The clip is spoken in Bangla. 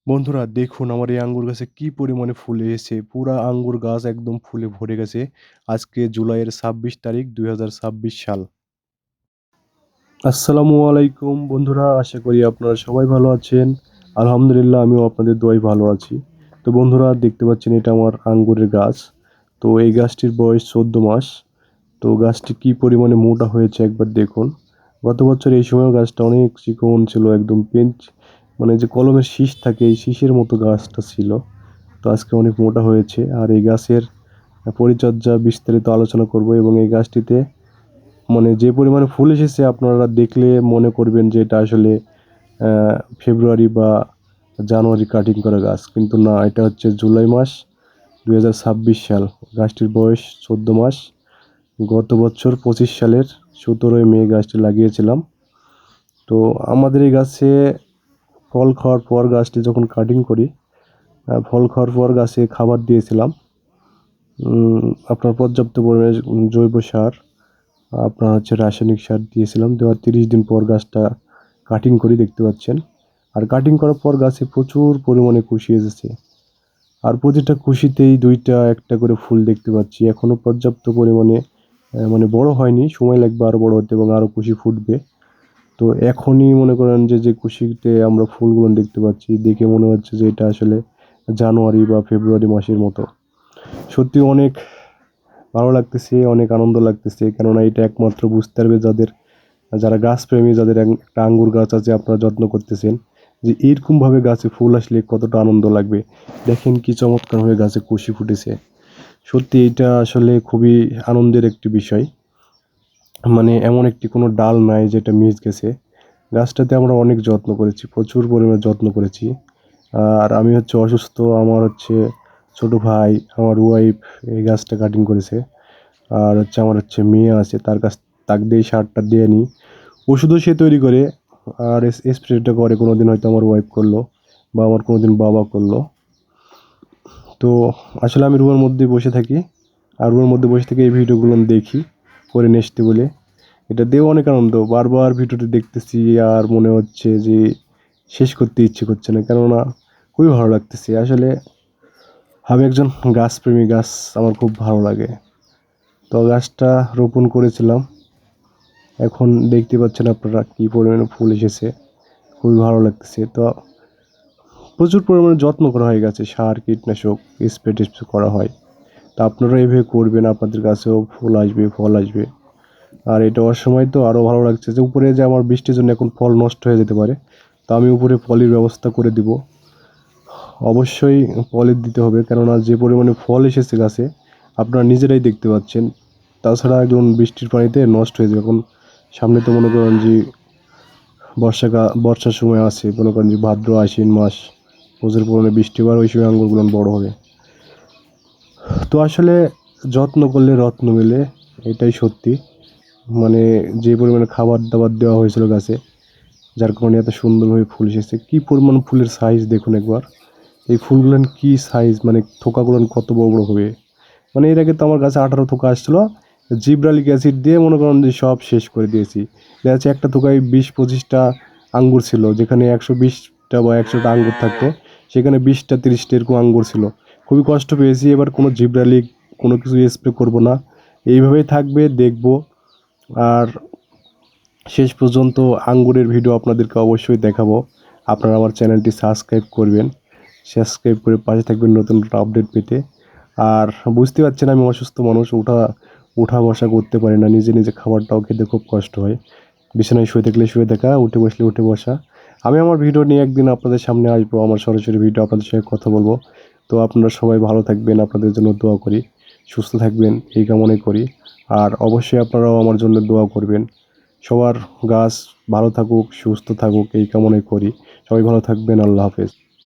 বন্ধুরা দেখুন আমার এই আঙ্গুর গাছে কি পরিমাণে ফুল এসেছে। পুরা আঙ্গুর গাছ একদম ফুলে ভরে গেছে। আজকে জুলাইয়ের ২৬ তারিখ ২০২৬ সাল। আসসালামু আলাইকুম বন্ধুরা, আশা করি আপনারা সবাই ভালো আছেন। আলহামদুলিল্লাহ আমিও আপনাদের দোয়ায় ভালো আছি। তো বন্ধুরা দেখতে পাচ্ছেন এটা আমার আঙ্গুরের গাছ। তো এই গাছটির বয়স ১৪ মাস। তো গাছটি কি পরিমাণে মোটা হয়েছে একবার দেখুন। গত বছর এই সময়ও গাছটা অনেক চিকন ছিল, একদম পেঞ্চ মানে যে কলমের শীষ থাকে এই শীষের মতো গাছটা ছিল। তো আজকে অনেক মোটা হয়েছে। আর এই গাছের পরিচর্যা বিস্তারিত আলোচনা করব এবং এই গাছটিতে মানে যে পরিমাণে ফুল এসেছে আপনারা দেখলে মনে করবেন যে এটা আসলে ফেব্রুয়ারি বা জানুয়ারি কাটিং করা গাছ, কিন্তু না, এটা হচ্ছে জুলাই মাস ২০২৬ সাল। গাছটির বয়স ১৪ মাস। গত বছর ২৫ সালের ১৭ই মে গাছটি লাগিয়েছিলাম। তো আমাদের এই গাছে ফল খাওয়ার পর গাছটি যখন কাটিং করি, ফল খাওয়ার পর গাছে খাবার দিয়েছিলাম। আপনার পর্যাপ্ত পরিমাণে জৈব সার, আপনার হচ্ছে রাসায়নিক সার দিয়েছিলাম। দেওয়ার ৩০ দিন পর গাছটা কাটিং করি, দেখতে পাচ্ছেন। আর কাটিং করার পর গাছে প্রচুর পরিমাণে কুশি এসেছে। আর প্রতিটা কুশিতেই ২টা ১টা করে ফুল দেখতে পাচ্ছি। এখনও পর্যাপ্ত পরিমাণে মানে বড় হয়নি, সময় লাগবে আরও বড় হতে এবং আরও কুশি ফুটবে। তো এখনই মনে করেন যে কুশিতে আমরা ফুলগুলো দেখতে পাচ্ছি, দেখে মনে হচ্ছে যে এটা আসলে জানুয়ারি বা ফেব্রুয়ারি মাসের মতো। সত্যি অনেক ভালো লাগতেছে, অনেক আনন্দ লাগতেছে। কেননা এটা একমাত্র বুঝতে পারবে যারা গাছপ্রেমী, যাদের একটা আঙ্গুর গাছ আছে, আপনারা যত্ন করতেছেন, যে এরকমভাবে গাছে ফুল আসলে কতটা আনন্দ লাগবে। দেখেন কি চমৎকারভাবে গাছে কুশি ফুটেছে। সত্যি এটা আসলে খুবই আনন্দের একটি বিষয়। মানে এমন একটি কোনো ডাল নাই যেটা মিস গেছে। গাছটাতে আমরা অনেক যত্ন করেছি, প্রচুর পরিমাণে যত্ন করেছি। আর আমি হচ্ছে অসুস্থ, আমার হচ্ছে ছোট ভাই, আমার ওয়াইফ এই গাছটা কাটিং করেছে। আর হচ্ছে আমার হচ্ছে মেয়ে আছে, তাকে দিয়ে সারটা দিয়ে নিই। ওষুধও সে তৈরি করে, আর স্প্রেটা করে কোনোদিন হয়তো আমার ওয়াইফ করলো বা আমার কোনোদিন বাবা করলো। তো আসলে আমি রুমের মধ্যেই বসে থাকি, আর রুমের মধ্যে বসে থেকে এই ভিডিওগুলো দেখি করে নেসতে বলে। এটা দিয়েও অনেক আনন্দ, বারবার ভিডিওটি দেখতেছি আর মনে হচ্ছে যে শেষ করতে ইচ্ছে করছে না, কেননা খুবই ভালো লাগতেছে। আসলে আমি একজন গাছপ্রেমী, গাছ আমার খুব ভালো লাগে। তো গাছটা রোপণ করেছিলাম, এখন দেখতে পাচ্ছেন আপনারা কী পরিমাণে ফুল এসেছে, খুবই ভালো লাগতেছে। তো প্রচুর পরিমাণে যত্ন করা হয় গাছে, সার কীটনাশক স্প্রে টেস্প্রে করা হয়। তা আপনারা এভাবে করবেন, আপনাদের কাছেও ফুল আসবে, ফল আসবে। আর এটা অসময় তো আরও ভালো লাগছে যে উপরে যে আমার বৃষ্টির জন্য এখন ফল নষ্ট হয়ে যেতে পারে। তো আমি উপরে পলির ব্যবস্থা করে দিব। অবশ্যই পলি দিতে হবে, কেননা যে পরিমাণে ফল এসেছে গাছে আপনারা নিজেরাই দেখতে পাচ্ছেন। তাছাড়া একদম বৃষ্টির পানিতে নষ্ট হয়ে যাবে। এখন সামনে তো মনে করেন যে বর্ষার সময় আছে, মনে করেন যে ভাদ্র আশ্বিন মাস প্রচুর পরিমাণে বৃষ্টি হবার, ওই সময় আঙ্গুরগুলো বড় হবে। তো আসলে যত্ন করলে রত্ন মেলে, এটাই সত্যি। মানে যে পরিমাণে খাবার দাবার দেওয়া হয়েছিল গাছে, যার কারণে এত সুন্দরভাবে ফুল এসেছে। কি পরিমাণ ফুলের সাইজ দেখুন একবার। এই ফুলগুলান কি সাইজ, মানে থোকাগুলান কত বড় বড় হবে। মানে এর আগে তো আমার কাছে 18 থোকা আসছিল, জিব্রালিক অ্যাসিড দিয়ে মনে করেন যে সব শেষ করে দিয়েছি। দেখা যাচ্ছে একটা থোকায় 20-25টা আঙ্গুর ছিল, যেখানে 120টা বা 100টা আঙ্গুর থাকতো, সেখানে 20টা 30টা এরকম আঙ্গুর ছিল। খুবই কষ্ট পেয়েছি। এবার কোনো জিব্রালিক কোনো কিছু স্প্রে করব না, এইভাবেই থাকবে, দেখব। আর শেষ পর্যন্ত আঙ্গুরের ভিডিও আপনাদেরকে অবশ্যই দেখাবো। আপনারা আমার চ্যানেলটি সাবস্ক্রাইব করবেন, সাবস্ক্রাইব করে পাশে থাকবেন নতুন নতুন আপডেট পেতে। আর বুঝতে পারছেন আমি অসুস্থ মানুষ, উঠা বসা করতে পারি না, নিজে নিজে খাবারটাও খেতে খুব কষ্ট হয়। বিছানায় শুয়ে থাকলে শুয়ে থাকা, উঠে বসলে উঠে বসা। আমি আমার ভিডিও নিয়ে একদিন আপনাদের সামনে আসবো, আমার সরাসরি ভিডিও আপনাদের সঙ্গে কথা বলবো। তো আপনারা সবাই ভালো থাকবেন, আপনাদের জন্য দোয়া করি। সুস্থ থাকবেন এই কামনাই করি। আর অবশ্যই আপনারাও আমার জন্য দোয়া করবেন। সবার গাছ ভালো থাকুক, সুস্থ থাকুক এই কামনাই করি। সবাই ভালো থাকবেন। আল্লাহ হাফেজ।